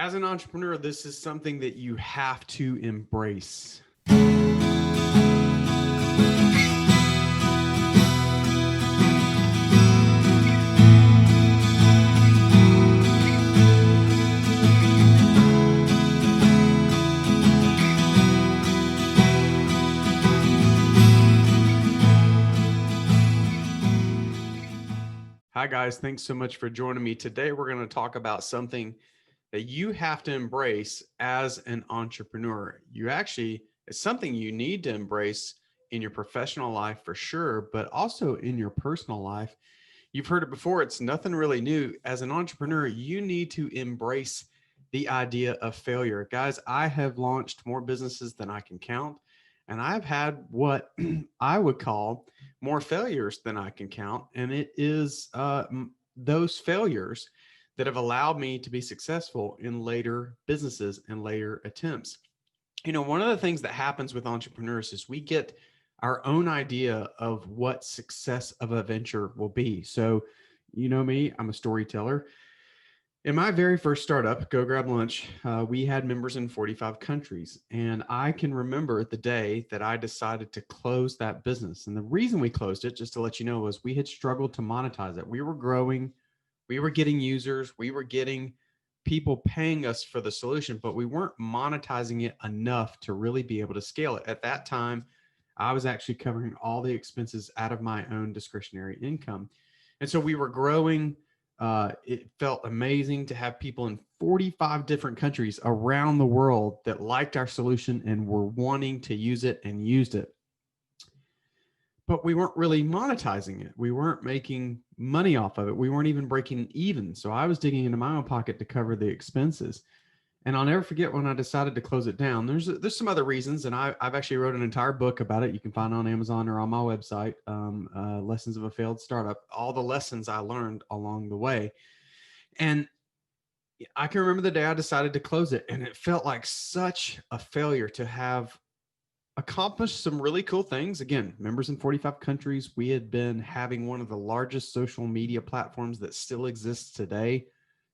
As an entrepreneur, this is something that you have to embrace. Hi, guys. Thanks so much for joining me. Today, we're going to talk about something that you have to embrace as an entrepreneur. It's something you need to embrace in your professional life for sure, but also in your personal life. You've heard it before. It's nothing really new. As an entrepreneur, you need to embrace the idea of failure. Guys, I have launched more businesses than I can count, and I've had what I would call more failures than I can count. And it is those failures that have allowed me to be successful in later businesses and later attempts. One of the things that happens with entrepreneurs is we get our own idea of what success of a venture will be. So, you know me, I'm a storyteller. In my very first startup, Go Grab Lunch, we had members in 45 countries. And I can remember the day that I decided to close that business. And the reason we closed it, just to let you know, was we had struggled to monetize it. We were growing, we were getting users, we were getting people paying us for the solution, but we weren't monetizing it enough to really be able to scale it. At that time, I was actually covering all the expenses out of my own discretionary income. And so we were growing. It felt amazing to have people in 45 different countries around the world that liked our solution and were wanting to use it and used it. But we weren't really monetizing it. We weren't making money off of it. We weren't even breaking even. So I was digging into my own pocket to cover the expenses. And I'll never forget when I decided to close it down. There's some other reasons, and I've actually wrote an entire book about it. You can find it on Amazon or on my website, Lessons of a Failed Startup, all the lessons I learned along the way. And I can remember the day I decided to close it, and it felt like such a failure to have accomplished some really cool things. Again, members in 45 countries. We had been having one of the largest social media platforms that still exists today,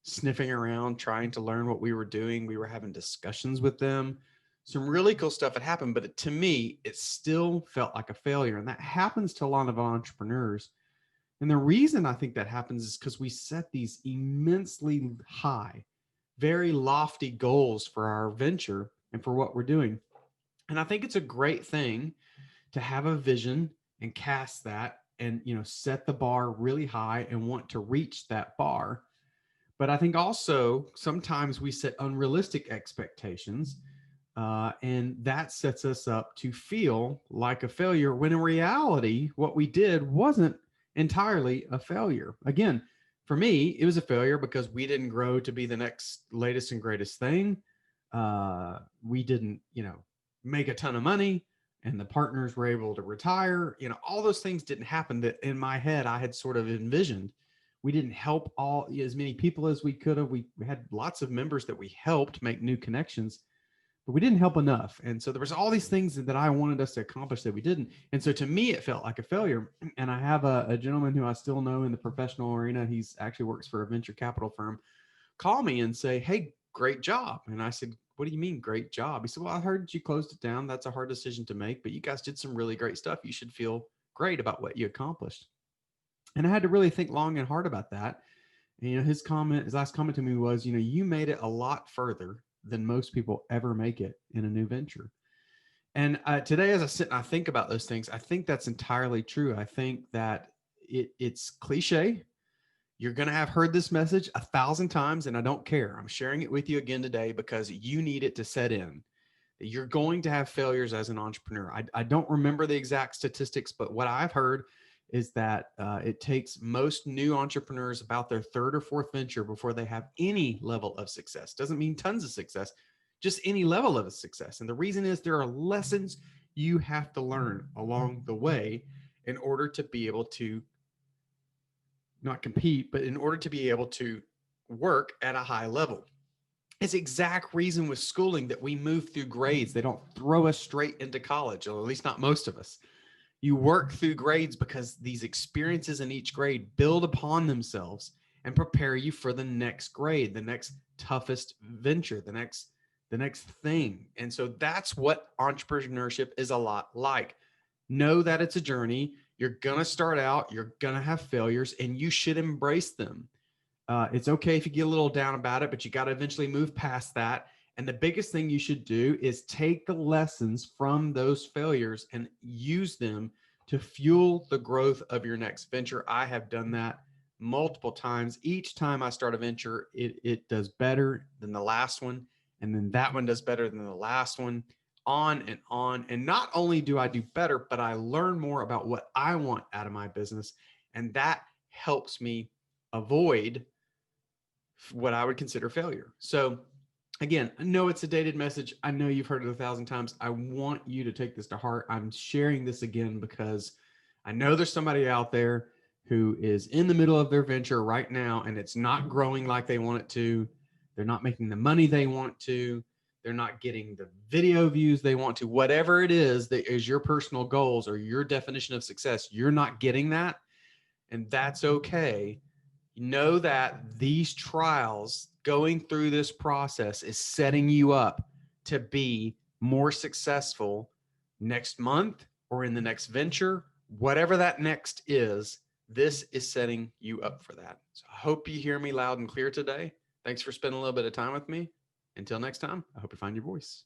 sniffing around, trying to learn what we were doing. We were having discussions with them. Some really cool stuff had happened, but to me, it still felt like a failure. And that happens to a lot of entrepreneurs. And the reason I think that happens is because we set these immensely high, very lofty goals for our venture and for what we're doing. And I think it's a great thing to have a vision and cast that and, set the bar really high and want to reach that bar. But I think also sometimes we set unrealistic expectations, and that sets us up to feel like a failure when in reality, what we did wasn't entirely a failure. Again, for me, it was a failure because we didn't grow to be the next latest and greatest thing. We didn't, make a ton of money, and the partners were able to retire. All those things didn't happen that in my head I had sort of envisioned. We didn't help as many people as we could have. We had lots of members that we helped make new connections, but we didn't help enough. And so there was all these things that I wanted us to accomplish that we didn't. And so to me, it felt like a failure. And I have a gentleman who I still know in the professional arena. He's actually works for a venture capital firm, call me and say, "Hey, great job." And I said, "What do you mean great job?" He said, "Well, I heard you closed it down. That's a hard decision to make, but you guys did some really great stuff. You should feel great about what you accomplished." And I had to really think long and hard about that. And, his last comment to me was, "You made it a lot further than most people ever make it in a new venture." And today, as I sit and I think about those things, I think that's entirely true. I think that it's cliche. You're going to have heard this message 1,000 times, and I don't care. I'm sharing it with you again today because you need it to set in. You're going to have failures as an entrepreneur. I don't remember the exact statistics, but what I've heard is that it takes most new entrepreneurs about their third or fourth venture before they have any level of success. Doesn't mean tons of success, just any level of success. And the reason is there are lessons you have to learn along the way in order to be able to not compete, but in order to be able to work at a high level. It's the exact reason with schooling that we move through grades. They don't throw us straight into college, or at least not most of us. You work through grades because these experiences in each grade build upon themselves and prepare you for the next grade, the next toughest venture, the next thing. And so that's what entrepreneurship is a lot like. Know that it's a journey. You're going to start out, you're going to have failures, and you should embrace them. It's okay if you get a little down about it, but you got to eventually move past that. And the biggest thing you should do is take the lessons from those failures and use them to fuel the growth of your next venture. I have done that multiple times. Each time I start a venture, it does better than the last one. And then that one does better than the last one, on and on. And not only do I do better, but I learn more about what I want out of my business. And that helps me avoid what I would consider failure. So again, I know it's a dated message. I know you've heard it 1,000 times. I want you to take this to heart. I'm sharing this again because I know there's somebody out there who is in the middle of their venture right now and it's not growing like they want it to. They're not making the money they want to. They're not getting the video views they want to. Whatever it is that is your personal goals or your definition of success, you're not getting that. And that's okay. Know that these trials, going through this process, is setting you up to be more successful next month or in the next venture, whatever that next is. This is setting you up for that. So I hope you hear me loud and clear today. Thanks for spending a little bit of time with me. Until next time, I hope you find your voice.